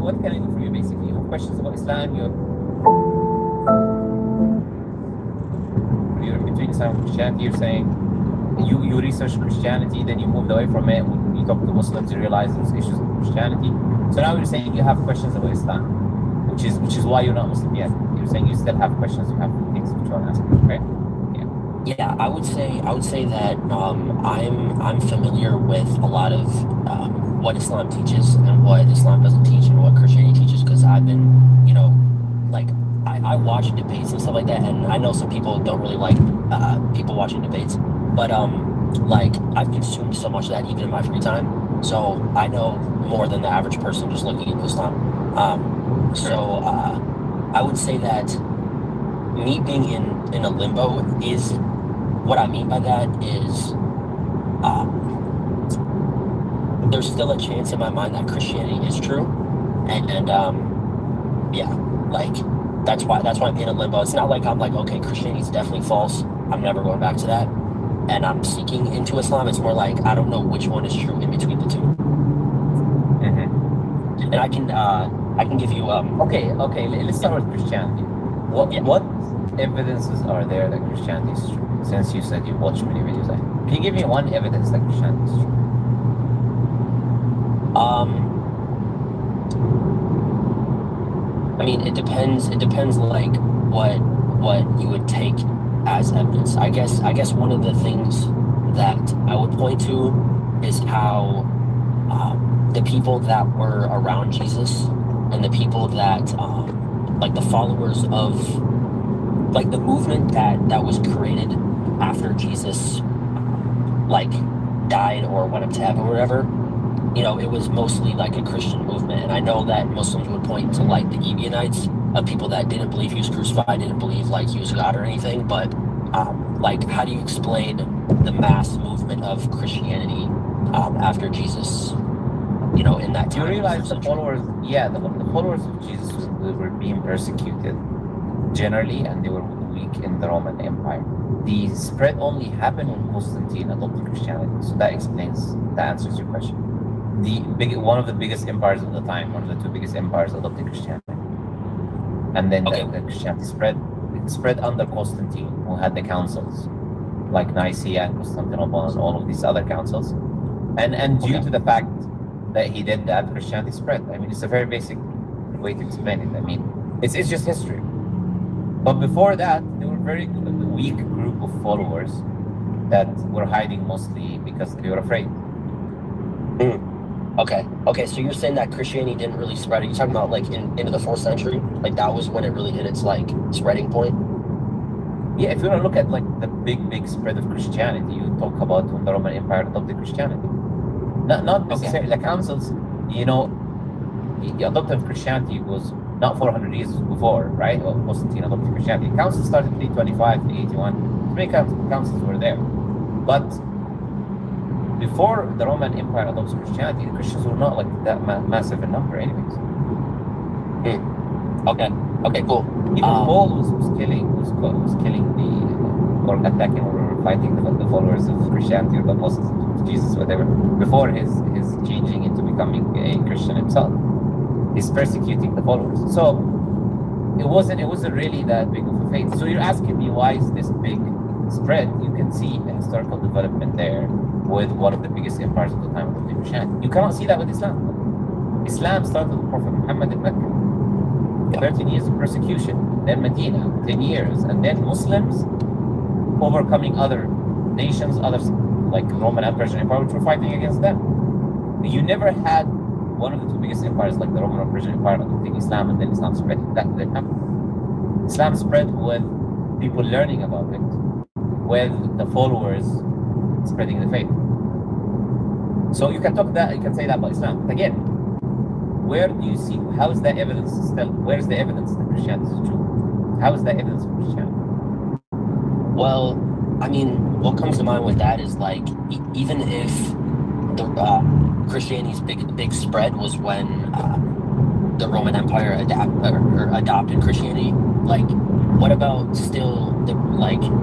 what can I do for you? Basically, you have questions about Islam. You're in between Islam and Christianity. You're saying you research Christianity, then you moved away from it. When you talk to Muslims, you realize there's issues with Christianity. So now you're saying you have questions about Islam, which is why you're not Muslim yet. You're saying you still have questions, you have things that you want to ask, right? Yeah, I would say that I'm familiar with a lot of what Islam teaches and what Islam doesn't teach and what Christianity teaches because I've been, like I watch debates and stuff like that, and I know some people don't really like people watching debates, but like I've consumed so much of that even in my free time, so I know more than the average person just looking into Islam. I would say that me being in a limbo is what I mean by that is there's still a chance in my mind that Christianity is true, and yeah, like that's why I'm in a limbo. It's not like I'm like, okay, Christianity is definitely false, I'm never going back to that, and I'm seeking into Islam. It's more like I don't know which one is true in between the 2. And I can give you Okay, let's start with Christianity. What evidences are there that Christianity is true? Since you said you watched many videos, can you give me one evidence that Christianity is true? I mean, it depends. It depends, like what you would take as evidence. I guess one of the things that I would point to is how the people that were around Jesus and the people that like the followers of like the movement that was created after Jesus like died or went up to heaven or whatever, it was mostly like a Christian movement. And I know that Muslims would point to like the Ebionites, of people that didn't believe he was crucified, didn't believe like he was God or anything. But like, how do you explain the mass movement of Christianity after Jesus, in that time? You realize the followers of Jesus were being persecuted generally, and they were weak in the Roman Empire. The spread only happened when Constantine adopted Christianity. So that answers your question. One of the biggest empires of the time, one of the 2 biggest empires, adopted Christianity, and then the Christianity spread under Constantine, who had the councils like Nicaea and Constantinople and all of these other councils, and due to the fact that he did that, Christianity spread. I mean, it's a very basic way to explain it. I mean, it's just history. But before that, they were very weak group of followers that were hiding mostly because they were afraid. Okay. So you're saying that Christianity didn't really spread? Are you talking about like into the 4th century? Like that was when it really hit its like spreading point? Yeah, if you want to look at like the big spread of Christianity, you talk about when the Roman Empire adopted Christianity. Not necessarily the councils. The adoption of Christianity was not 400 years before, right? Or Constantine adopted Christianity. The council started 325, 381. Many councils were there. But before the Roman Empire adopts Christianity, the Christians were not like that massive in number anyways. Okay, cool. Even Paul was killing or attacking or fighting the followers of Christianity or the apostles of Jesus, whatever, before his changing into becoming a Christian himself. He's persecuting the followers. So it wasn't really that big of a faith. So you're asking me, why is this big spread? You can see the historical development there with one of the biggest empires of the time of Christianity. You cannot see that with Islam. Islam started with Prophet Muhammad in Mecca. 13 years of persecution, then Medina, 10 years, and then Muslims overcoming other nations, others like Roman and Persian Empire, which were fighting against them. You never had one of the 2 biggest empires like the Roman or Persian Empire adopting Islam and then Islam spread. That didn't happen. Islam spread with people learning about it, with the followers spreading the faith. So you can say that about Islam. But again, where do you see, how is that evidence still, where's the evidence that Christianity is true? How is that evidence for Christianity? Well, I mean, what comes to mind with that is like, even if the Christianity's big spread was when the Roman Empire adopted Christianity, like, what about still the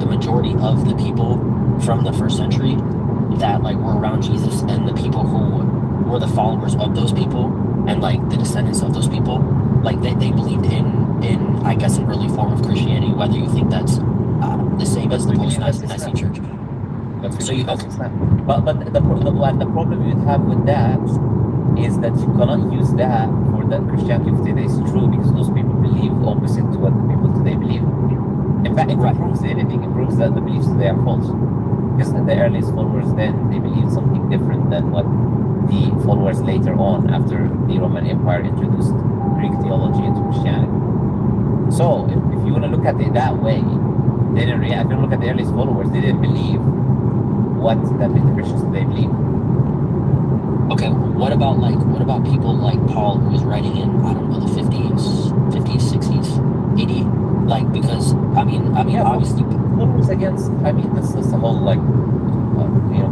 majority of the people from the 1st century that like were around Jesus and the people who were the followers of those people? and like the descendants of those people, like they believed in I guess an early form of Christianity, whether you think that's the same as the post-Nicene Church. So you Islam. But the problem you have with that is that you cannot use that for the Christianity of today is true, because those people believe opposite to what the people today believe. In fact, if it proves anything, it proves that the beliefs today are false. Because the earliest followers then, they believed something different than what the followers later on, after the Roman Empire introduced Greek theology into Christianity. So if you want to look at it that way, then in reality, if you look at the earliest followers, they didn't believe what the Christians today believe. Okay, what about people like Paul, who was writing in, I don't know, the 50s, 60s, 80? Like, because I mean yeah, obviously Paul was against, this is the whole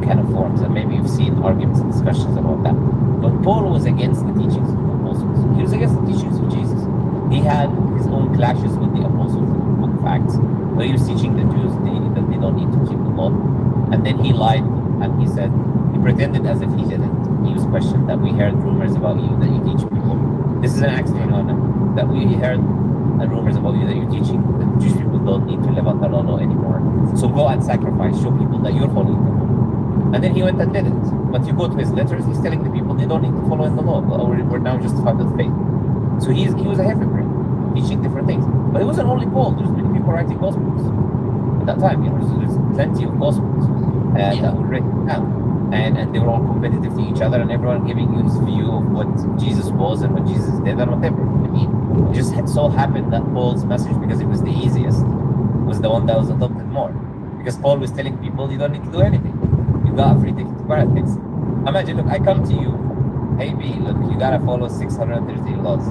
kind of forms, and maybe you've seen arguments and discussions about that. But Paul was against the teachings of the apostles. He was against the teachings of Jesus. He had his own clashes with the apostles in the book of Acts, where he was teaching the Jews that they don't need to keep the law. And then he lied, and he said, he pretended as if he didn't. He was questioned that we heard rumors about you that you teach people. This is an Acts 21, that we heard rumors about you that you're teaching that Jewish people don't need to live under the law anymore. So go and sacrifice, show people that you're following the law. And then he went and did it. But you go to his letters, he's telling the people they don't need to follow in the law. We're now justified with faith. So he was a hypocrite, teaching different things. But it wasn't only Paul. There's many people writing gospels at that time. There's plenty of gospels that were written down. And they were all competitive to each other, and everyone giving you his view of what Jesus was and what Jesus did and whatever. It just so happened that Paul's message, because it was the easiest, was the one that was adopted more. Because Paul was telling people, you don't need to do anything. You got a free ticket to paradise. Imagine, look, I come to you, hey B, look, you gotta follow 630 laws.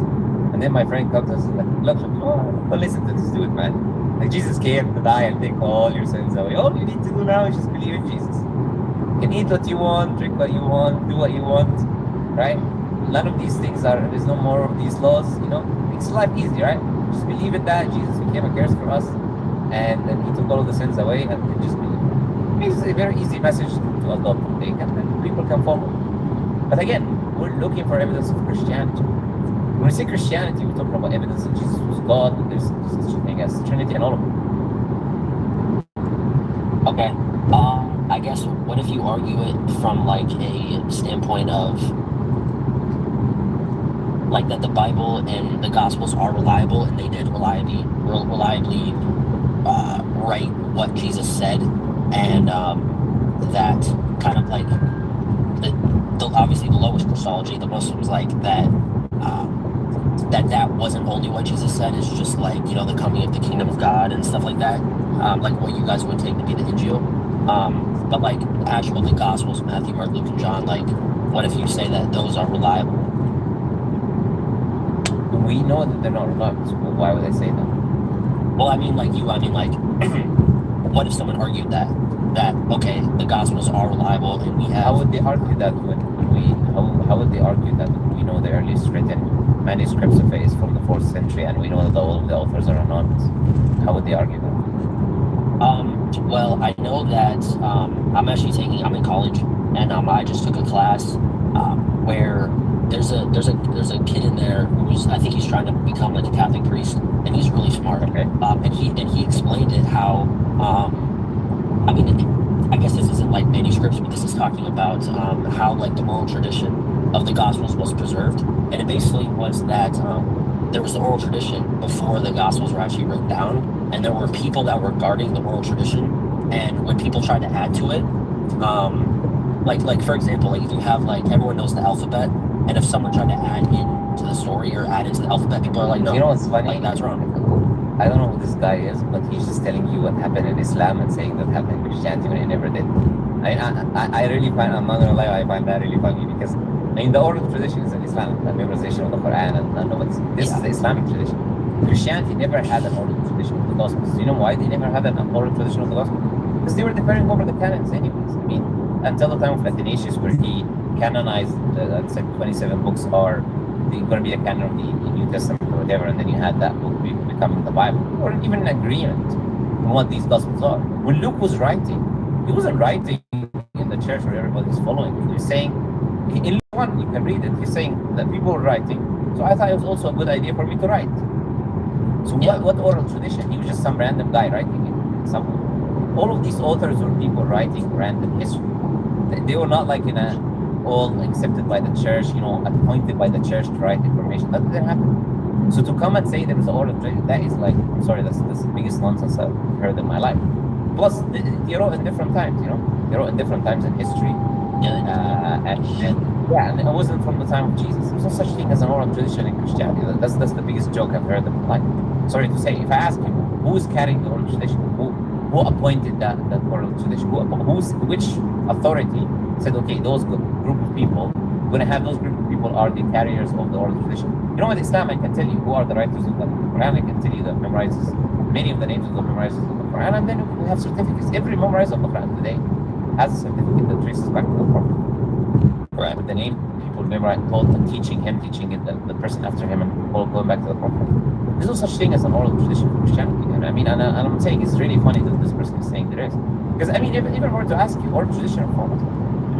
And then my friend comes and says, look, don't listen to this dude, man. Like, Jesus came to die and take all your sins away. All you need to do now is just believe in Jesus. You can eat what you want, drink what you want, do what you want, right? None of these things there's no more of these laws, Makes life easy, right? Just believe in that Jesus became a curse for us, and then he took all of the sins away, and then just believe. It's a very easy message to adopt and take, and then people can follow. But again, we're looking for evidence of Christianity. When we say Christianity, we're talking about evidence that Jesus was God, that there's such a thing as Trinity and all of it. Okay. I guess, what if you argue it from like a standpoint of like that the Bible and the Gospels are reliable, and they did reliably write what Jesus said, and that kind of like obviously the lowest Christology, the Muslims like that that wasn't only what Jesus said, it's just like, the coming of the kingdom of God and stuff like that, like what you guys would take to be the Injil. But like the Gospels, Matthew, Mark, Luke, and John, like, what if you say that those are reliable? We know that they're not reliable, so why would I say that? Well, what if someone argued that okay, the Gospels are reliable, and we have... How would they argue that how would they argue that we know the earliest written manuscripts of it is from the 4th century, and we know that all of the authors are anonymous? How would they argue that? Well, I know that I'm in college, and I just took a class where there's a kid in there I think he's trying to become like a Catholic priest, and he's really smart. Okay. And he explained it how I guess this isn't like manuscripts, but this is talking about how like the oral tradition of the Gospels was preserved, and it basically was that there was the oral tradition before the Gospels were actually written down, and there were people that were guarding the oral tradition, and when people tried to add to it, like for example, like if you have like everyone knows the alphabet, and if someone tried to add into the story or add into the alphabet, people are like, no, what's funny? Like, that's wrong. I don't know who this guy is, but he's just telling you what happened in Islam and saying that happened in Christianity when it never did. I really find, I'm not gonna lie, I find that really funny, because the oral tradition is in Islam, the memorization of the Quran, and this is the Islamic tradition. Christianity never had an oral tradition of the Gospels. Do you know why they never had an oral tradition of the Gospels? Because they were depending over the canons anyways. Until the time of Athanasius, where he canonized, said 27 books are going to be a canon of the New Testament or whatever, and then you had that book becoming the Bible, or even an agreement on what these Gospels are. When Luke was writing, he wasn't writing in the church where everybody's following him. He was saying, in Luke 1, you can read it. He's saying that people were writing. So I thought it was also a good idea for me to write. So what oral tradition? He was just some random guy writing it somewhere. All of these authors were people writing random history. They were not like all accepted by the church, appointed by the church to write information. That didn't happen. So to come and say there was an oral tradition, that is like, I'm sorry, that's the biggest nonsense I've heard in my life. Plus, they wrote in different times, They wrote in different times in history. And it wasn't from the time of Jesus. There's no such thing as an oral tradition in Christianity. That's the biggest joke I've heard in my life. Sorry to say, if I ask you, who is carrying the oral tradition? Who appointed that oral tradition? Which authority said, okay, those group of people, we're going to have those group of people are the carriers of the oral tradition? With Islam, I can tell you who are the writers of the Quran. I can tell you that memorizes many of the names of the memorizers of the Quran, and then we have certificates. Every memorizer of the Quran today has a certificate that traces back to the Prophet. Right. With the name, people memorize, teaching it, the person after him, and all going back to the Prophet. There's no such thing as an oral tradition for Christianity. And I'm saying it's really funny that this person is saying there is. Because even if I were to ask you, oral tradition or formal,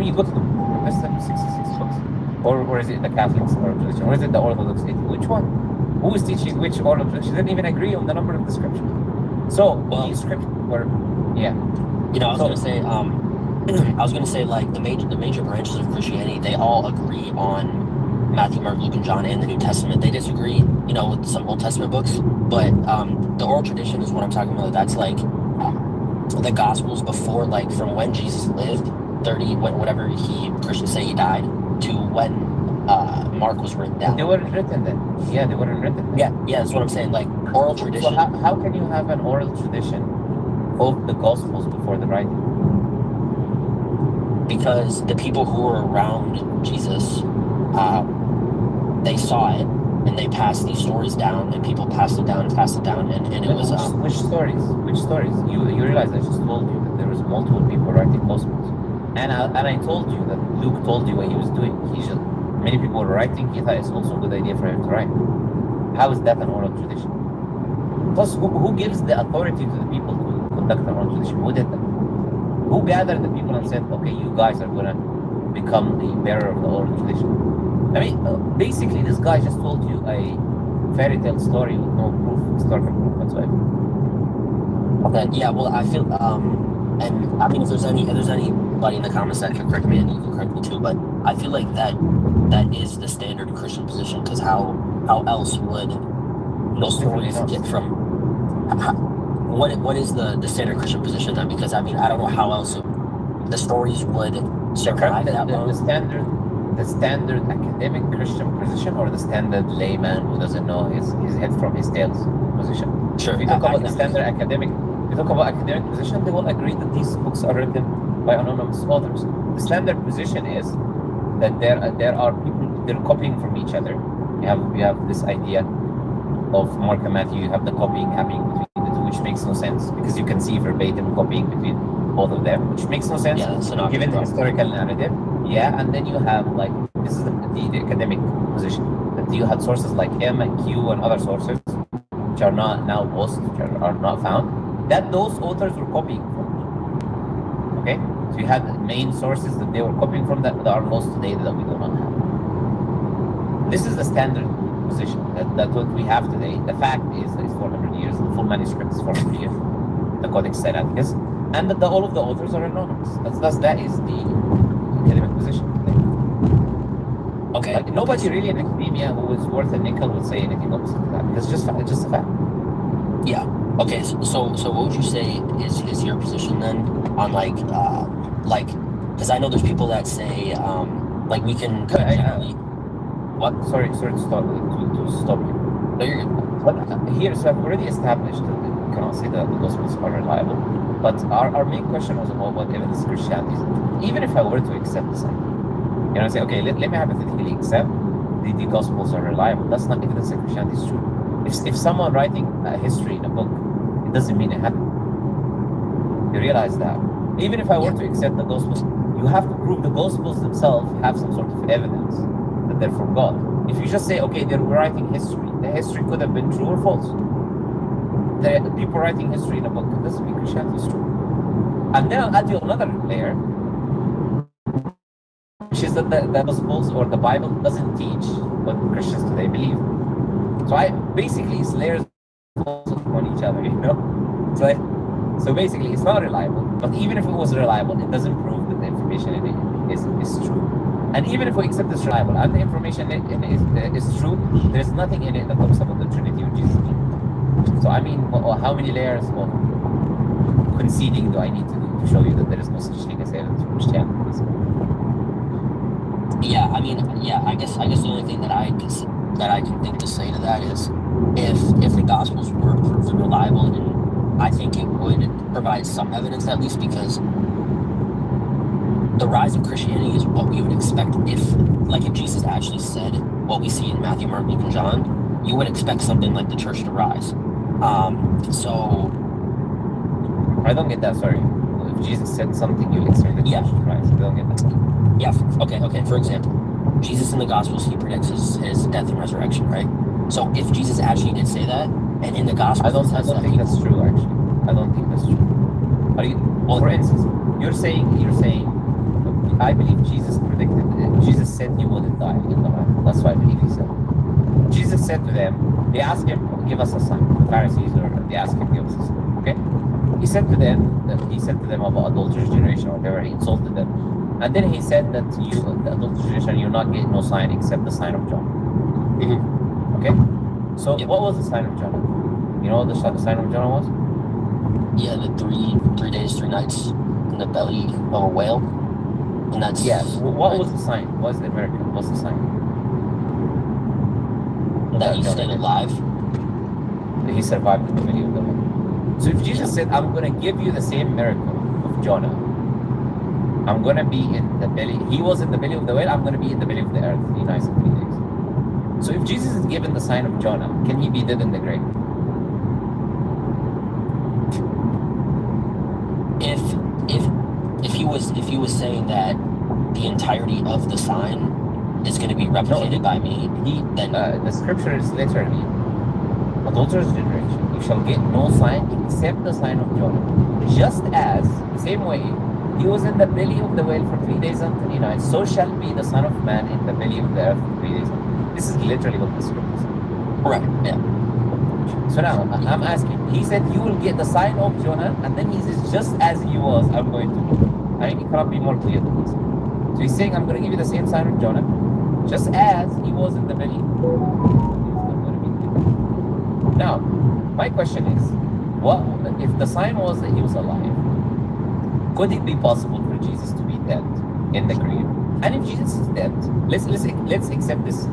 you go to the Western 66 books, or is it the Catholics oral tradition, or is it the Orthodox 80? Which one? Who is teaching which oral tradition? They didn't even agree on the number of the scriptures. So these scriptures were, I was gonna say like the major branches of Christianity, they all agree on Matthew, Mark, Luke, and John and the New Testament. They disagree, with some Old Testament books. But the oral tradition is what I'm talking about. That's like the Gospels before, like from when Jesus lived, whatever Christians say he died, to when Mark was written down. They weren't written then. Yeah, they weren't written then. Yeah, that's what I'm saying. Like oral tradition. So how can you have an oral tradition of the Gospels before the writing? Because the people who were around Jesus, they saw it, and they passed these stories down, and people passed it down, and it was... Which stories? You realize I just told you that there was multiple people writing Gospels. And I told you that Luke told you what he was doing. Many people were writing, he thought it's also a good idea for him to write. How is that an oral tradition? Plus, who gives the authority to the people to conduct an oral tradition? Who did that? Who gathered the people and said, okay, you guys are going to become the bearer of the oral tradition? Basically, this guy just told you a fairy tale story with no historical proof whatsoever. Okay, yeah, well, I feel, and I mean, if there's anybody in the comments that can correct me, and you can correct me too, but I feel like that is the standard Christian position, because how else would those stories get from... What is the standard Christian position then? Because I don't know how else the stories would survive that long. The standard academic Christian position, or the standard layman who doesn't know his head from his tail position? Sure. If you talk about the standard academic, position, they will agree that these books are written by anonymous authors. The standard position is that there are people, they're copying from each other. You have this idea of Mark and Matthew. You have the copying happening between the two, which makes no sense, because you can see verbatim copying between both of them, which makes no sense given the historical narrative. Yeah, and then you have this is the academic position, that you have sources like M and Q and other sources which are not now lost, which are not found, that those authors were copying from. Okay, so you had main sources that they were copying from that are lost today that we do not have. This is the standard position that what we have today. The fact is that it's 400 years. The full manuscript is 400 years. The Codex Sinaiticus, and that all of the authors are anonymous. That is the academic position today. Okay. Nobody really in academia who is worth a nickel would say anything opposite to that. It's just a fact. Yeah. Okay. So what would you say is your position then on because I know there's people that say we can generally... What? Sorry to stop you. No, you're good. But here, so I've already established that we cannot say that the Gospels are reliable. But our main question was about what evidence Christianity is. Even if I were to accept this, I say, okay, let me hypothetically accept the Gospels are reliable. That's not evidence that Christianity is true. If someone writing a history in a book, it doesn't mean it happened. You realize that. Even if I were to accept the Gospels, you have to prove the Gospels themselves have some sort of evidence that they're from God. If you just say, okay, they're writing history, the history could have been true or false. The people writing history in a book, it doesn't mean Christianity is true. And then I'll add you another layer, which is that the Gospels or the Bible doesn't teach what Christians today believe. So basically it's layers on each other, you know? It's like, so basically it's not reliable, but even if it was reliable, it doesn't prove that the information in it is true. And even if we accept it's reliable and the information in it is true, there's nothing in it that talks about the Trinity or Jesus. So I mean, how many layers of conceding do I need to do to show you that there is no such thing as aliens from Christianity? Yeah, I mean, yeah, I guess the only thing that I can think to say to that is if the Gospels were proven reliable, and I think it would provide some evidence at least, because the rise of Christianity is what we would expect if Jesus actually said what we see in Matthew, Mark, Luke, and John, you would expect something like the church to rise. So I don't get that, sorry. If Jesus said something, you expect the church to rise. I don't get that. Yeah, okay. For example, Jesus in the Gospels, he predicts his death and resurrection, right? So if Jesus actually did say that, and in the Gospels, I don't think that's true, actually. I don't think that's true. For instance, you're saying, I believe Jesus predicted, Jesus said he wouldn't die in the Bible. That's what I believe he said. Jesus said to them, they asked him, give us a sign. The Pharisees, or they asked him, give us a sign. Okay? He said to them about adulterous generation or whatever. He insulted them. And then he said that you, the adulterous generation, you're not getting no sign except the sign of John. Mm-hmm. Okay? So what was the sign of Jonah? You know what the sign of Jonah was? Yeah, the 3 days, 3 nights in the belly of a whale. And that's... Yes. What was the sign? What was the miracle? What's the sign? That he stayed alive. That he survived in the belly of the whale. So if Jesus said, I'm going to give you the same miracle of Jonah, I'm going to be in the belly, he was in the belly of the whale, I'm going to be in the belly of the earth 3 nights and 3 days. So if Jesus is given the sign of Jonah, can he be dead in the grave? If he was saying that the entirety of the sign is going to be replicated by me, then the scripture is literally, adulterous generation, you shall get no sign except the sign of Jonah. Just as, the same way, he was in the belly of the whale for 3 days and 3 nights, so shall be the Son of Man in the belly of the earth for 3 days. This is literally what the scripture says. Right, yeah. So now, I'm asking, he said, you will get the sign of Jonah, and then he says, just as he was, I'm going to be. I mean, it cannot be more clear than this. So he's saying, I'm going to give you the same sign of Jonah, just as he was in the belly. Now, my question is, what if the sign was that he was alive? Could it be possible for Jesus to be dead in the grave? And if Jesus is dead, let's accept this,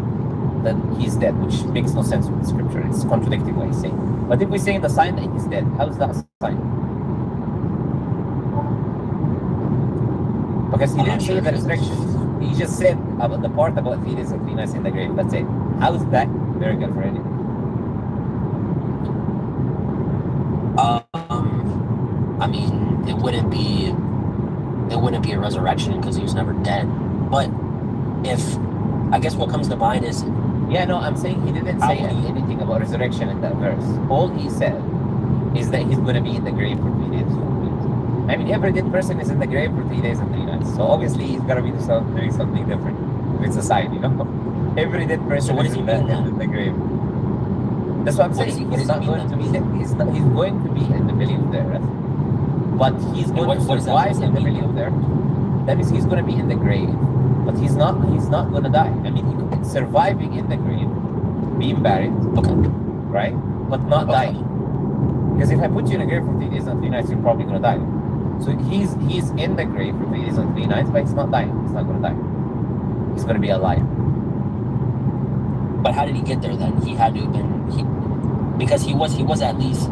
that he's dead, which makes no sense with the scripture. It's contradicting what he's saying. But if we're saying the sign that he's dead, how is that a sign? Because he didn't say the resurrection. He just said about the part about 3 days and 3 nights in the grave. That's it. How is that miracle for anything? I mean, it wouldn't be a resurrection because he was never dead. But I guess what comes to mind is... Yeah, no, I'm saying he didn't say anything about resurrection in that verse. All he said is that he's going to be in the grave for 3 days. I mean, every dead person is in the grave for 3 days and 3 nights. So obviously he's got to be doing something different. It's a sign, you know? Every dead person is in the grave. That's what I'm saying. He's not going to be dead. He's going to be in the belly of the earth. But he's going to survive in the belly of the earth. That means he's going to be in the grave. But he's not going to die. I mean, surviving in the grave, being buried, right? But not dying. Because if I put you in a grave for 3 days and 3 nights, you're probably going to die. So he's in the grave for 3 days and 3 nights, but he's not dying. He's not going to die. He's going to be alive. But how did he get there then? He had to have been... because he was at least...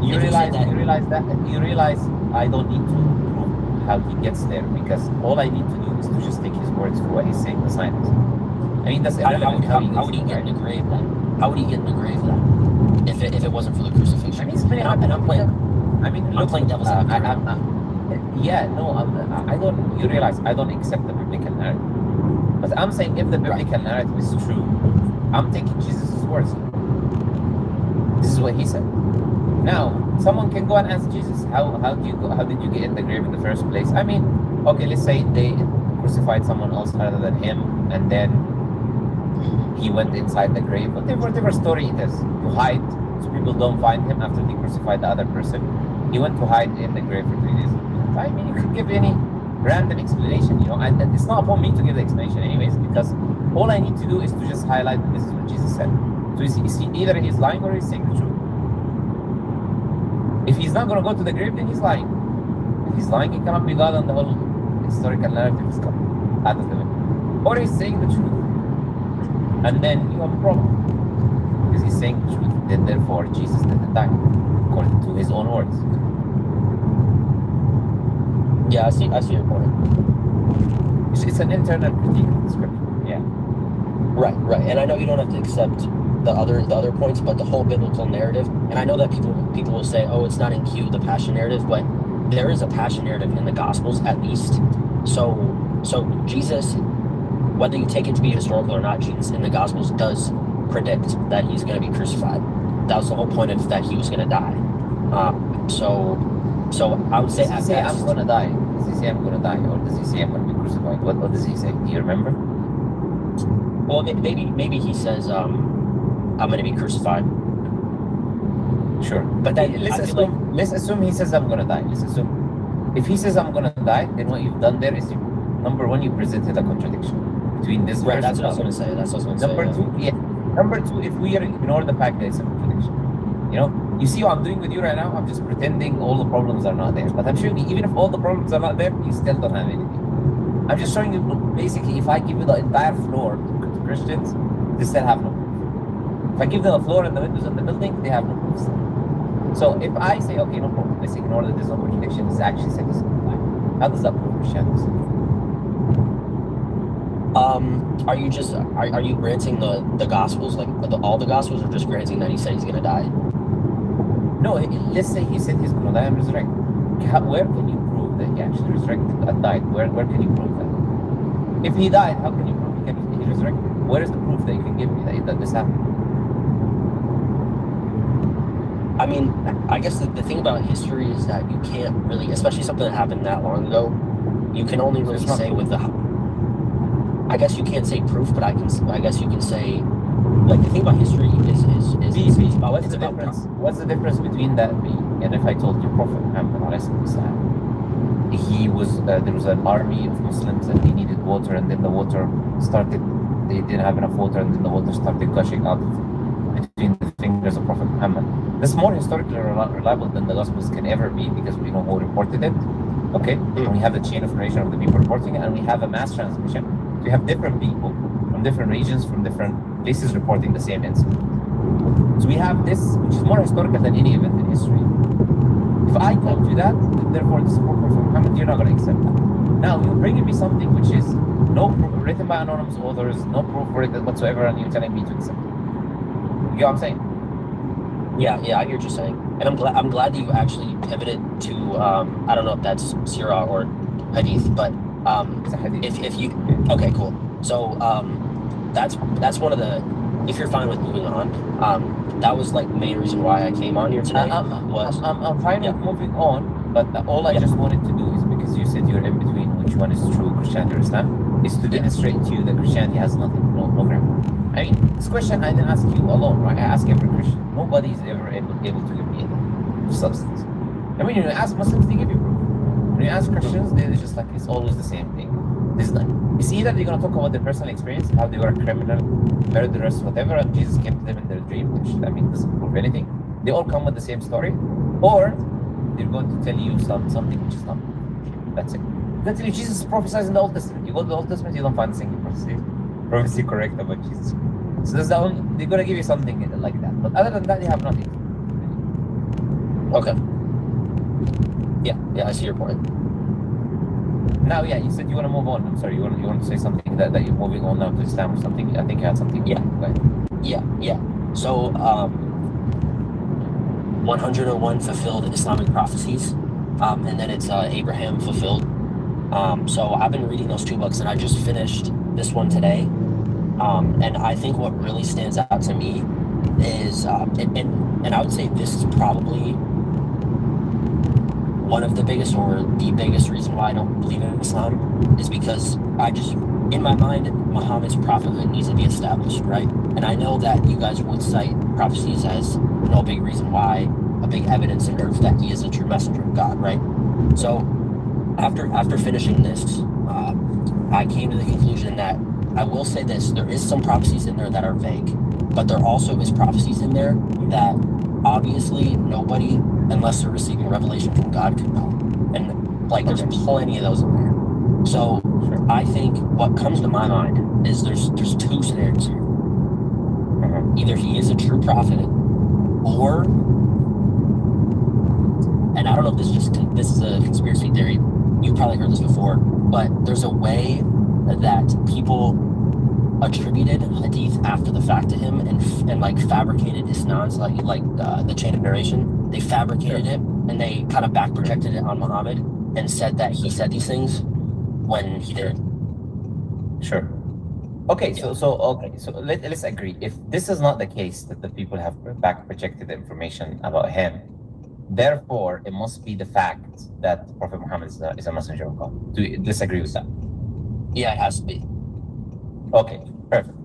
You realize I don't need to prove how he gets there, because all I need to do is to just take his words for what he's saying, the science. I mean, that's irrelevant. How would he get in the grave then? How would he get in the grave then? If it wasn't for the crucifixion? I mean, I'm playing devil's advocate. You realize I don't accept the biblical narrative. But I'm saying if the biblical narrative is true, I'm taking Jesus' words. This is what he said. Now, someone can go and ask Jesus, how did you get in the grave in the first place? I mean, okay, let's say crucified someone else other than him, and then he went inside the grave. Whatever story it is, to hide so people don't find him after they crucified the other person. He went to hide in the grave for 3 days. I mean, you could give any random explanation, and it's not upon me to give the explanation anyways, because all I need to do is to just highlight that this is what Jesus said. So you see, either he's lying or he's saying the truth. If he's not going to go to the grave, then he's lying. If he's lying, he cannot be God, and the whole historical narrative is come out of the way. Or he's saying the truth, and then you have a problem, because he's saying the truth. Then therefore, Jesus didn't die, according to his own words. Yeah, I see your point. It's an internal critique of the scripture. Yeah. Right. And I know you don't have to accept the other points, but the whole biblical narrative. And I know that people will say, "Oh, it's not in Q, the passion narrative," but there is a passion narrative in the Gospels at least. So Jesus, whether you take it to be historical or not, Jesus in the Gospels does predict that he's going to be crucified. That was the whole point of that he was going to die. So I would say, does he say I'm going to die? Does he say I'm going to die, or does he say I'm going to be crucified? What does he say? Do you remember? Well, maybe he says I'm going to be crucified. Sure, but then let's assume he says I'm going to die. Let's assume if he says I'm going to die, then what you've done there is number one, you presented a contradiction between this verse. That's what I was going to say. Number two, if we ignore the fact that it's a contradiction, you see what I'm doing with you right now? I'm just pretending all the problems are not there. But I'm showing you, even if all the problems are not there, you still don't have anything. I'm just showing you, basically, if I give you the entire floor to Christians, they still have no proof. If I give them the floor and the windows and the building, they have no proof still. So if I say, okay, no problem, let's ignore that there's no contradiction, this actually says this. How does that prove Christianity? Are you granting the Gospels, like all the Gospels, or just granting that he said he's going to die? No, let's say he said he's going to die and resurrect. Where can you prove that he actually resurrected and died? Where can you prove that? If he died, how can you prove he resurrected? Where is the proof that you can give me that this happened? I mean, I guess the thing about history is that you can't really, especially something that happened that long ago, you can only really say with the... I guess you can't say proof, but I guess you can say, like, the thing about history is what's the difference? What's the difference between that and if I told you Prophet Muhammad, he was there was an army of Muslims and they needed water, and then the water started, they didn't have enough water, and then the water started gushing out between the fingers of Prophet Muhammad. That's more historically reliable than the Gospels can ever be, because we know who reported it. Okay, and we have the chain of narration of the people reporting it, and we have a mass transmission. We have different people from different regions, from different places reporting the same incident. So we have this, which is more historical than any event in history. If I told you that, therefore this is Prophet Muhammad, you're not going to accept that. Now, you're bringing me something which is no proof, written by anonymous authors, no proof for it whatsoever, and you're telling me to accept it. You know what I'm saying? Yeah, I hear what you're saying, and I'm glad that you actually pivoted to I don't know if that's Sirah or Hadith, but It's a hadith. if you okay, cool. So that's one of the, if you're fine with moving on, that was like the main reason why I came on here today. I'm fine with moving on, but all I just wanted to do is, because you said you're in between which one is true, Christianity or Islam, is to demonstrate to you that Christianity has nothing, no ground. I mean, this question I didn't ask you alone, right? I ask every Christian. Nobody is ever able to give me any substance. I mean, when you ask Muslims, they give you proof. When you ask Christians, they're just like, it's always the same thing. It's either they're going to talk about their personal experience, how they were a criminal, murderers, whatever, and Jesus came to them in their dream, which, I mean, doesn't prove anything. They all come with the same story. Or they're going to tell you something which is not. That's it. They'll tell you Jesus prophesies in the Old Testament. You go to the Old Testament, you don't find a single prophecy correct about Jesus. So that's the only, they're going to give you something like that. But other than that, they have nothing. Okay. Yeah, I see your point. Now, yeah, you said you want to move on. I'm sorry, you want to say something that you're moving on now to Islam or something. I think you had something. Yeah. Yeah. So, 101 fulfilled Islamic prophecies, and then it's Abraham fulfilled. So I've been reading those two books, and I just finished this one today. And I think what really stands out to me is, and I would say this is probably one of the biggest or the biggest reason why I don't believe in Islam is because in my mind, Muhammad's prophethood needs to be established, right? And I know that you guys would cite prophecies as a big reason why, a big evidence in proof that he is a true messenger of God, right? So after finishing this, I came to the conclusion that I will say this: there is some prophecies in there that are vague, but there also is prophecies in there that obviously nobody, unless they're receiving revelation from God, could know. And there's plenty of those in there. So I think what comes to my mind is there's two scenarios here. Either he is a true prophet, or, and I don't know if this is a conspiracy theory. You've probably heard this before, but there's a way that people attributed hadith after the fact to him and fabricated isnads, the chain of narration. They fabricated it and they kind of back projected it on Muhammad and said that he said these things when he didn't. Sure. Okay, so let's agree. If this is not the case, that the people have back projected the information about him, therefore it must be the fact that Prophet Muhammad is a messenger of God. Do you disagree with that? Yeah, it has to be. Okay, perfect.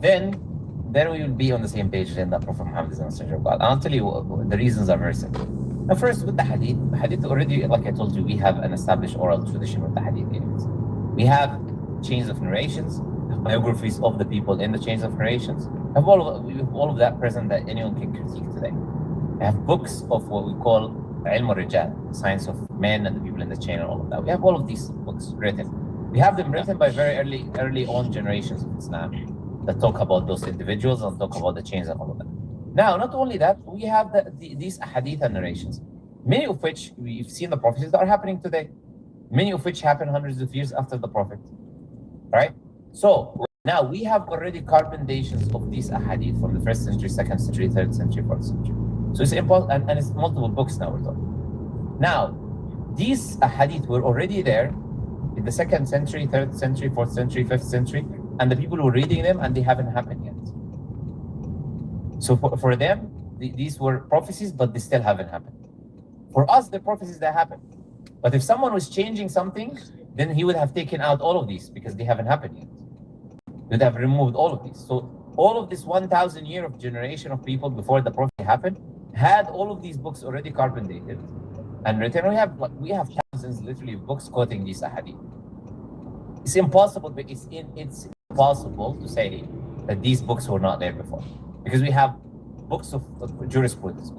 Then we will be on the same page then that Prophet Muhammad is a messenger of God. And I'll tell you the reasons are very simple. Now, first, with the hadith already, like I told you, we have an established oral tradition with the hadith anyways. We have chains of narrations, biographies of the people in the chains of narrations. We have all of that present that anyone can critique today. We have books of what we call ilm al-rijal, the science of men and the people in the chain and all of that. We have all of these books written. We have them written by very early on generations of Islam that talk about those individuals and talk about the chains and all of that. Now, not only that, we have these hadith and narrations, many of which we've seen the prophecies that are happening today, many of which happened hundreds of years after the Prophet, right? So now we have already carbonations of these ahadith from the 1st century, 2nd century, 3rd century, 4th century. So it's important, and it's multiple books now we're talking. Now, these ahadith were already there in the 2nd century, 3rd century, 4th century, 5th century, and the people were reading them and they haven't happened yet. So for them, these were prophecies, but they still haven't happened. For us, the prophecies that happened. But if someone was changing something, then he would have taken out all of these because they haven't happened yet. He would have removed all of these. So all of this 1,000 year of generation of people before the prophet happened had all of these books already carbon dated and written. We have thousands literally of books quoting these ahadith. It's impossible, but it's impossible to say that these books were not there before, because we have books of jurisprudence.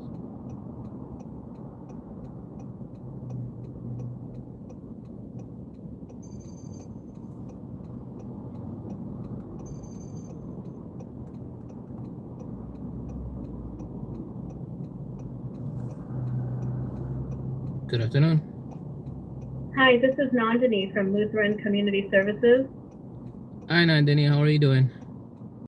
Good afternoon. Hi, this is Nandini from Lutheran Community Services. Hi, Nandini. How are you doing?